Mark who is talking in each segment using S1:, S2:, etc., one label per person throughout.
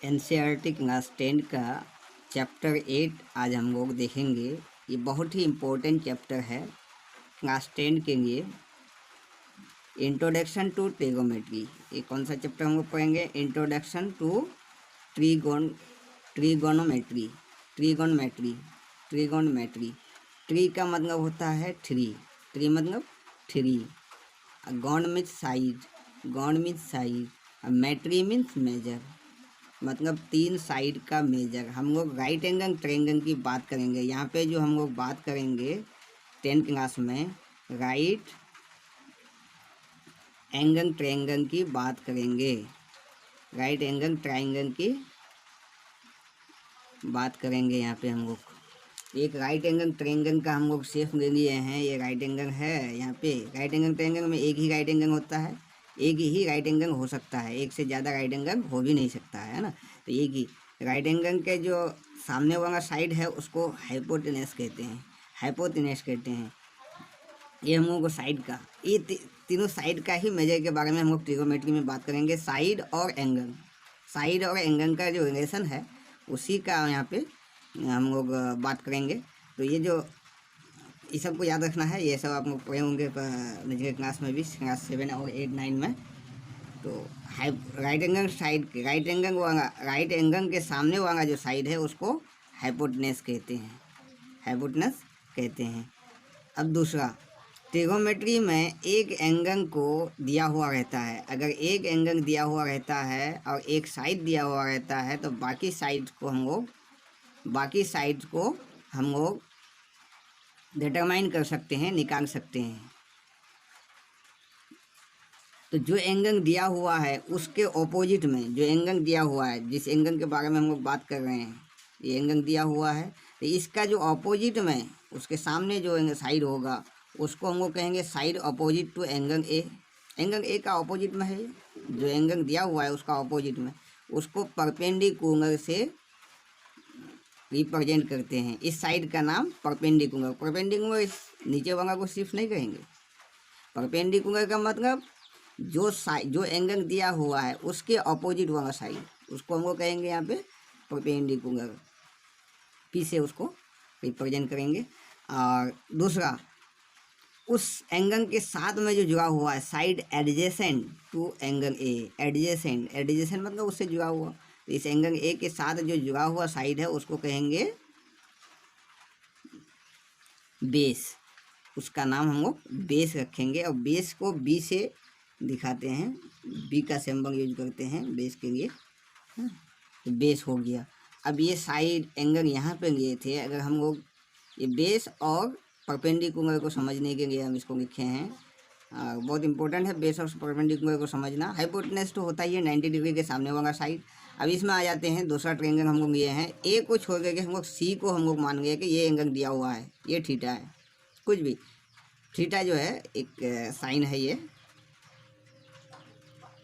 S1: NCERT class 10 का chapter 8 आज हम लोग देखेंगे। ये बहुत ही इम्पोर्टेंट चैप्टर है क्लास 10 के लिए। इंट्रोडक्शन टू ट्रिगोमेट्री, ये कौन सा चैप्टर हम लोग पढ़ेंगे? Introduction to trigonometry. Trigonometry trigonometry tri का मतलब होता है थ्री। ट्री मतलब three. Gon means side, gon means side. Metry means measure, मतलब तीन साइड का मेजर। हम लोग राइट एंगल ट्रायंगल की बात करेंगे। यहाँ पे जो हम लोग बात करेंगे 10th क्लास में, राइट एंगल ट्रायंगल की बात करेंगे। राइट एंगल ट्रायंगल की बात करेंगे। यहाँ पे हम लोग एक राइट एंगल ट्रायंगल का हम लोग शेप ले लिए हैं। ये राइट एंगल है। यहाँ पे राइट एंगल ट्रायंगल में एक ही राइट एंगल होता है, एक ही राइट एंगल हो सकता है, एक से ज़्यादा राइट एंगल हो भी नहीं सकता है ना। तो एक ही राइट एंगल के जो सामने वाला साइड है उसको हाइपोटेनस कहते हैं। हाइपोटेनस कहते हैं। ये हम लोग को साइड का, ये तीनों साइड का ही मेजर के बारे में हम लोग ट्रिगोनोमेट्री में बात करेंगे। साइड और एंगल, साइड और एंगल का जो रिलेशन है उसी का यहाँ पे हम लोग बात करेंगे। तो ये जो इस सबको याद रखना है, ये सब आप लोग पढ़े होंगे मेजर क्लास में भी, क्लास 7 और 8 9 में। तो राइट एंगल साइड के राइट एंगल के सामने वाला जो साइड है उसको हाइपोटेनस कहते हैं। हाइपोटेनस कहते हैं। अब दूसरा, ट्रिगोनोमेट्री में एक एंगल को दिया हुआ रहता है। अगर एक एंगल दिया हुआ रहता है और एक साइड दिया हुआ रहता है तो बाकी साइड को हम लोग डिटरमाइन कर सकते हैं, निकाल सकते हैं। तो जो एंगल दिया हुआ है उसके ऑपोजिट में जो एंगल दिया हुआ है, जिस एंगल के बारे में हम लोग बात कर रहे हैं, ये एंगल दिया हुआ है, तो इसका जो ऑपोजिट में उसके सामने जो साइड होगा उसको हम लोग कहेंगे side opposite to angle A. Angle A का ऑपोजिट में है, जो एंगल दिया हुआ है उसका ऑपोजिट में, उसको परपेंडिकुलर से रिप्रेजेंट करते हैं। इस साइड का नाम परपेंडिकुलर। परपेंडिकुलर इस नीचे वाला को शिफ्ट नहीं कहेंगे। परपेंडिकुलर का मतलब जो एंगल दिया हुआ है उसके अपोजिट वाला साइड, उसको हम लोग कहेंगे यहाँ पे परपेंडिकुलर। पी से उसको रिप्रेजेंट करेंगे। और दूसरा, उस एंगल के साथ में जो जुड़ा हुआ है side adjacent to angle A. Adjacent मतलब उससे जुड़ा हुआ। तो इस एंगल ए के साथ जो जुड़ा हुआ साइड है उसको कहेंगे बेस। उसका नाम हम लोग बेस रखेंगे। और बेस को बी से दिखाते हैं, बी का सिंबल यूज करते हैं बेस के लिए। तो बेस हो गया। अब ये साइड एंगल यहाँ पे लिए थे। अगर हम लोग ये बेस और परपेंडिकुलर को समझने के लिए हम इसको लिखे हैं। बहुत इंपॉर्टेंट है बेस और परपेंडिकुलर को समझना। हाइपोटेनस तो होता ही है 90 डिग्री के सामने वाला साइड। अब इसमें आ जाते हैं, दूसरा ट्रायंगल हम लोग लिए हैं। ए को छोड़ करके हम लोग सी को हम लोग मान गए कि ये एंगल दिया हुआ है, ये थीटा है। कुछ भी थीटा जो है एक साइन है, ये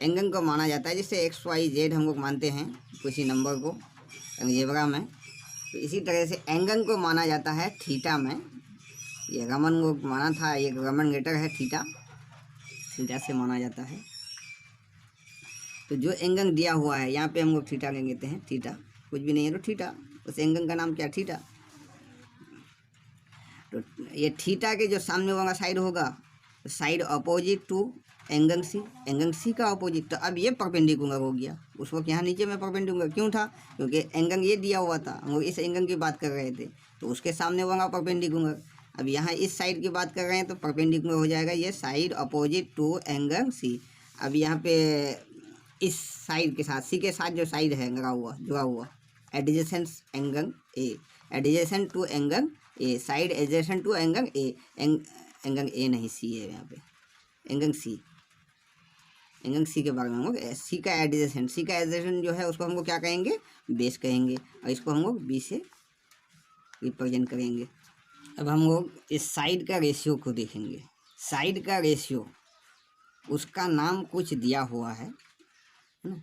S1: एंगल को माना जाता है। जैसे एक्स वाई जेड हम लोग मानते हैं किसी नंबर को अलजेब्रा में, तो इसी तरह से एंगल को माना जाता है थीटा में। ये रमन को माना था, ये रमन लेटर है थीटा, थीटा से माना जाता है। तो जो एंगल दिया हुआ है यहाँ पे हम लोग थीटा ले लेते हैं। थीटा कुछ भी नहीं है तो थीटा, उस एंगल का नाम क्या? थीटा। तो ये थीटा के जो सामने वाला साइड होगा, side opposite to angle C. Angle C का अपोजिट। तो अब ये परपेंडिकुलर हो गया। उस वक्त यहाँ नीचे में परपेंडिकुलर क्यों था? क्योंकि एंगल ये दिया हुआ था, हम लोग इस एंगल की बात कर रहे थे, तो उसके सामने वाला परपेंडिकुलर। अब यहाँ इस साइड की बात कर रहे हैं तो परपेंडिकुलर हो जाएगा ये side opposite to angle C. अब यहाँ पे इस साइड के साथ, सी के साथ जो साइड है लगा हुआ, जुड़ा हुआ, adjacent angle A, adjacent to angle A, side adjacent to angle A. Angle A नहीं, सी है यहाँ पे, एंगल सी। एंगल सी के बारे में हम लोग सी का एडजेसेंट जो है उसको हम लोग क्या कहेंगे? बेस कहेंगे। और इसको हम लोग बी से रिप्रेजेंट करेंगे। अब हम लोग इस साइड का रेशियो को देखेंगे। साइड का रेशियो, उसका नाम कुछ दिया हुआ है ना।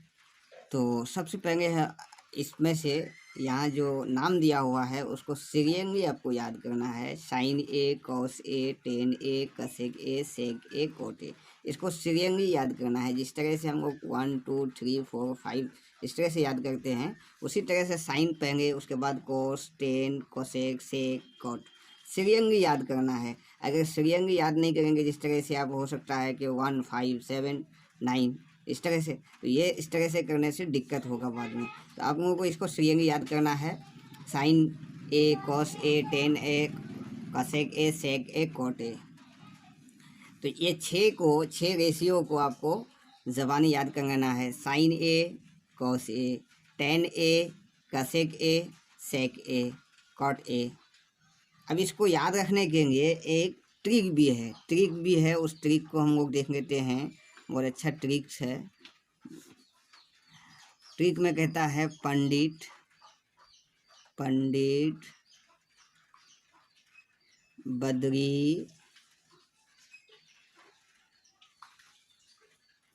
S1: तो सबसे पहले है इसमें से, यहाँ जो नाम दिया हुआ है उसको सीरियली आपको याद करना है। Sine A, cos A, tan A, cosec A, sec A, cot A. इसको सीरियली याद करना है। जिस तरह से हम लोग 1 2 3 4 5 इस तरह से याद करते हैं, उसी तरह से साइन पढ़ेंगे, उसके बाद कोस, टेन, कोसेक, सेक, कॉट। श्रेयंग याद करना है। अगर श्रेयंग याद नहीं करेंगे, जिस तरह से आप हो सकता है कि 1, 5, 7, 9 इस तरह से, तो ये इस तरह से करने से दिक्कत होगा बाद में। तो आप लोगों को इसको श्रेयंग याद करना है। Sine A, cos A, tan A, cosec A, sec A, cot A. तो ये 6 रेशियो को आपको ज़बानी याद करना है। Sine A, cos A, tan A, cosec A, sec A, cot A. अब इसको याद रखने के लिए एक ट्रिक भी है। उस ट्रिक को हम लोग देख लेते हैं। बहुत अच्छा ट्रिक्स है। ट्रिक में कहता है पंडित बद्री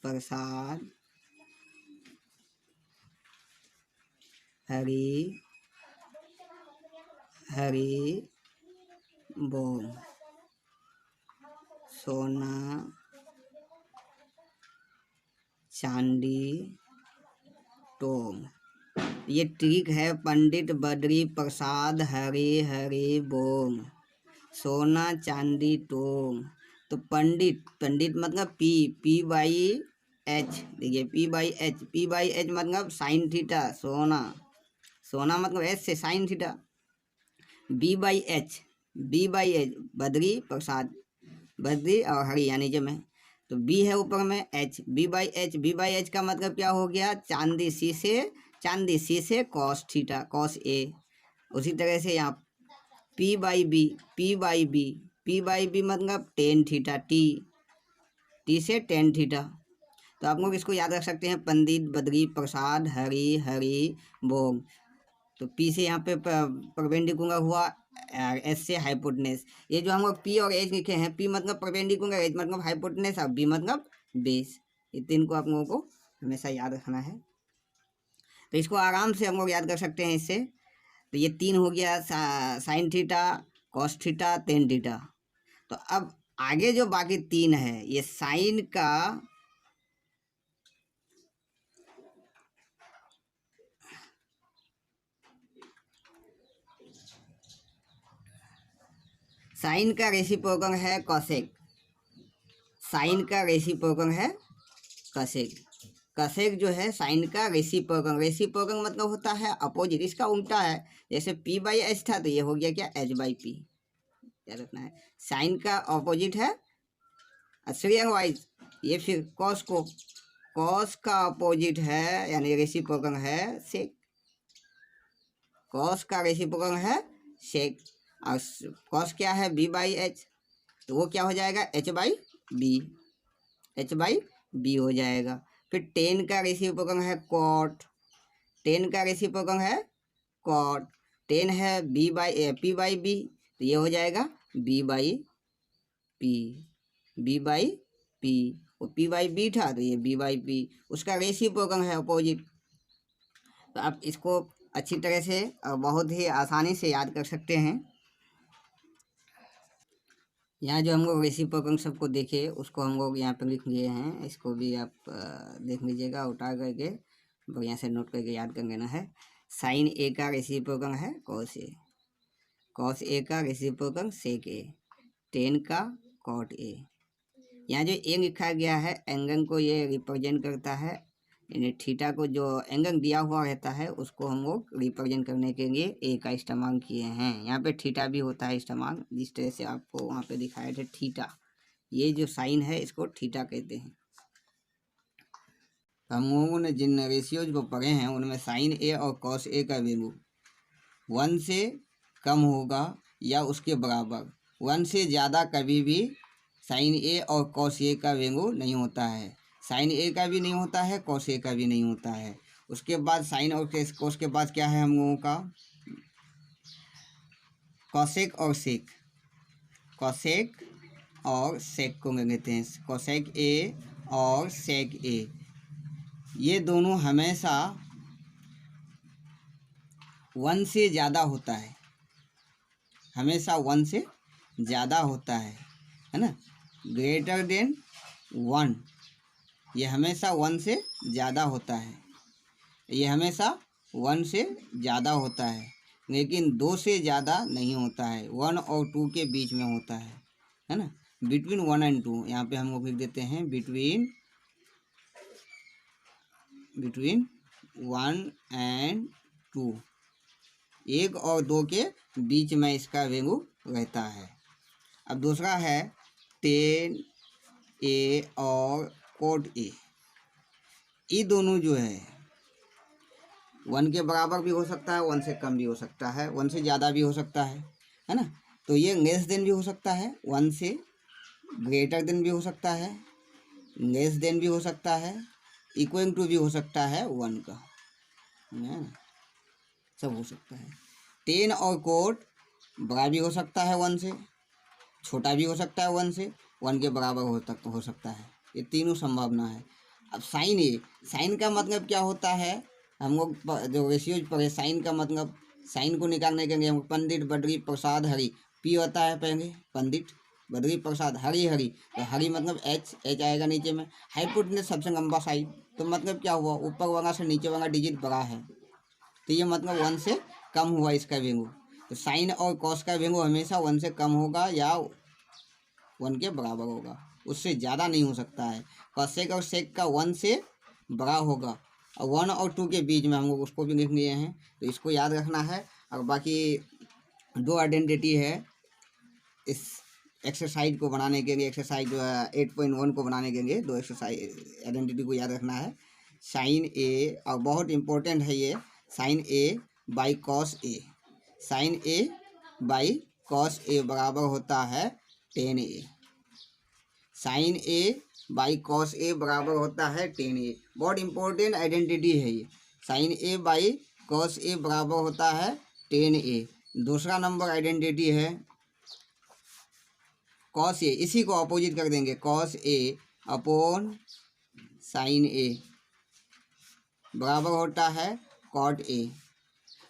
S1: प्रसाद हरि बोल, सोना चांदी टोम। ये ट्रिक है। पंडित बद्री प्रसाद हरि बोम, सोना चांदी टोम। तो पंडित मतलब पी बाई एच। देखिए पी बाई एच मतलब साइन थीटा, सोना मतलब एच से sine theta. B by H Badri Prasad, Badri और हरि यानी जब में, तो बी है ऊपर में, एच, बी बाई एच का मतलब क्या हो गया? चांदी सी से कॉस थीटा, कॉस ए। उसी तरह से यहाँ पी बाई बी मतलब टेन थीटा, टी से टेन थीटा। तो आप लोग इसको याद रख सकते हैं, पंडित बद्री प्रसाद हरि बोम। तो पी से यहाँ पे परपेंडिकुलर हुआ, एस से हाइपोटेनस। ये जो हम लोग पी और एच लिखे हैं, पी मतलब परपेंडिकुलर, एच मतलब हाइपोटेनस और बी मतलब बेस। ये तीन को आप लोगों को हमेशा याद रखना है। तो इसको आराम से हम लोग याद कर सकते हैं इससे। तो ये 3 हो गया, sine theta, cos theta, tan theta. तो अब आगे जो बाकी 3 है, ये साइन का रेसिप्रोकल है कॉसेक। साइन का रेसिप्रोकल है कसेक जो है साइन का रेसिप्रोकल मतलब होता है अपोजिट, इसका उल्टा है। जैसे पी बाई एच था तो ये हो गया क्या? H by P. याद रखना है, साइन का अपोजिट है श्रेयंग वाइज। ये फिर कॉस का अपोजिट है, यानी रेसिप्रोकल है सेक। कॉस का रेसिप्रोकल है सेक, और कॉस क्या है? बी बाई एच, तो वो क्या हो जाएगा? एच बाई बी हो जाएगा। फिर टेन का रेसिप्रोकल है कॉट, टेन है पी बाई बी, तो ये हो जाएगा बी बाई पी। वो पी बाई बी था तो ये बी बाई पी, उसका रेसिप्रोकल है अपोजिट। तो आप इसको अच्छी तरह से और बहुत ही आसानी से याद कर सकते हैं। यहाँ जो हम लोग रेसिप्रोकल सबको देखे, उसको हम लोग यहाँ पर लिख लिए हैं। इसको भी आप देख लीजिएगा, उठा करके बढ़िया से नोट करके याद कर लेना है। साइन ए का रेसिप्रोकल है कॉस ए का रेसिप्रोकल सेक ए, टेन का कॉट ए। यहाँ जो ए लिखा गया है, एंगल को ये रिप्रेजेंट करता है, यानी थीटा को जो एंगल दिया हुआ रहता है उसको हम लोग रिप्रेजेंट करने के लिए ए का इस्तेमाल किए हैं। यहाँ पे थीटा भी होता है इस्तेमाल, जिस तरह से आपको वहाँ पे दिखाए थे थीटा। ये जो साइन है इसको थीटा कहते हैं। हम लोगों ने जिन रेशियोज को पढ़े हैं उनमें साइन ए और कॉस ए का वैल्यू 1 से कम होगा या उसके बराबर। 1 से ज़्यादा कभी भी साइन ए और कॉस ए का वैल्यू नहीं होता है। साइन ए का भी नहीं होता है, कॉस ए का भी नहीं होता है। उसके बाद साइन और कॉस के बाद क्या है हम लोगों का? कॉसेक और सेक को लेते हैं। कॉसेक ए और सेक ए, ये दोनों हमेशा 1 से ज़्यादा होता है, हमेशा 1 से ज़्यादा होता है ना। ग्रेटर देन 1, ये हमेशा 1 से ज़्यादा होता है। ये हमेशा 1 से ज़्यादा होता है, लेकिन 2 से ज़्यादा नहीं होता है, 1 और 2 के बीच में होता है ना। बिटवीन 1 एंड 2, यहाँ पे हम लोग लिख देते हैं बिटवीन 1 एंड 2, 1 और 2 के बीच में इसका वैल्यू रहता है। अब दूसरा है 10A और कोड A, ये दोनों जो है 1 के बराबर भी हो सकता है, 1 से कम भी हो सकता है, 1 से ज़्यादा भी हो सकता है ना। तो ये लेस देन भी हो सकता है, 1 से ग्रेटर देन भी हो सकता है, लेस देन भी हो सकता है, इक्वल टू भी हो सकता है 1 का, है ना, सब हो सकता है। 10 और कोड बड़ा भी हो सकता है 1 से, छोटा भी हो सकता है 1 से, 1 के बराबर हो सकता है, ये तीनों संभावना है। अब साइन ए, साइन का मतलब क्या होता है, हम लोग जो रेशियोज पढ़े, साइन का मतलब, साइन को निकालने के लिए हम पंडित बद्री प्रसाद हरि, पी होता है पहले, पंडित बद्री प्रसाद हरि हरि, तो हरि मतलब एच आएगा नीचे में, हाइपोटेनस सबसे लंबा साइड, तो मतलब क्या हुआ, ऊपर वाला से नीचे वाला डिजिट बड़ा है, तो ये मतलब 1 से कम हुआ इसका वैल्यू। तो साइन और कॉस का वैल्यू हमेशा 1 से कम होगा या 1 के बराबर होगा, उससे ज़्यादा नहीं हो सकता है। कॉसेक और सेक का 1 से बड़ा होगा, और 1 और 2 के बीच में हम लोग उसको भी लिख लिए हैं, तो इसको याद रखना है। और बाकी 2 आइडेंटिटी है इस एक्सरसाइज को बनाने के लिए, एक्सरसाइज 8.1 को बनाने के लिए 2 एक्सरसाइज आइडेंटिटी को याद रखना है। साइन ए, और बहुत इम्पोर्टेंट है ये, sine A by cos A, sine A by cos A बराबर होता है 10A, sine A by cos A बराबर होता है 10A, बहुत इंपॉर्टेंट आइडेंटिटी है ये, sine A by cos A बराबर होता है 10A। दूसरा नंबर आइडेंटिटी है कॉस ए, इसी को अपोजिट कर देंगे, cos A upon sine A बराबर होता है कॉट ए।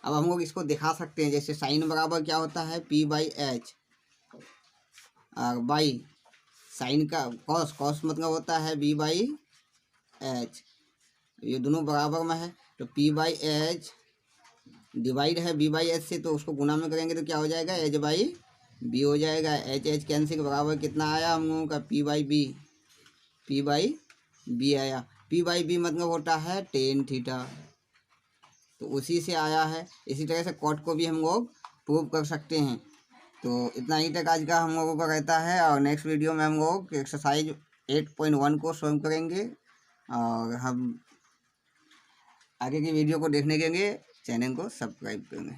S1: अब हम लोग इसको दिखा सकते हैं, जैसे साइन बराबर क्या होता है P/H, और बाई साइन का कॉस, कॉस मतलब होता है B/H, ये दोनों बराबर में है, तो P/H डिवाइड है B/H से, तो उसको गुना में करेंगे तो क्या हो जाएगा, H/B हो जाएगा, H कैंसिल बराबर कितना आया हम लोगों का P/B आया, P/B मतलब होता है tan थीटा, तो उसी से आया है। इसी तरह से कॉट को भी हम लोग प्रूव कर सकते हैं। तो इतना ही तक आज का हम लोगों का रहता है, और नेक्स्ट वीडियो में हम लोग एक्सरसाइज 8.1 को सॉल्व करेंगे, और हम आगे की वीडियो को देखने के लिए चैनल को सब्सक्राइब करेंगे।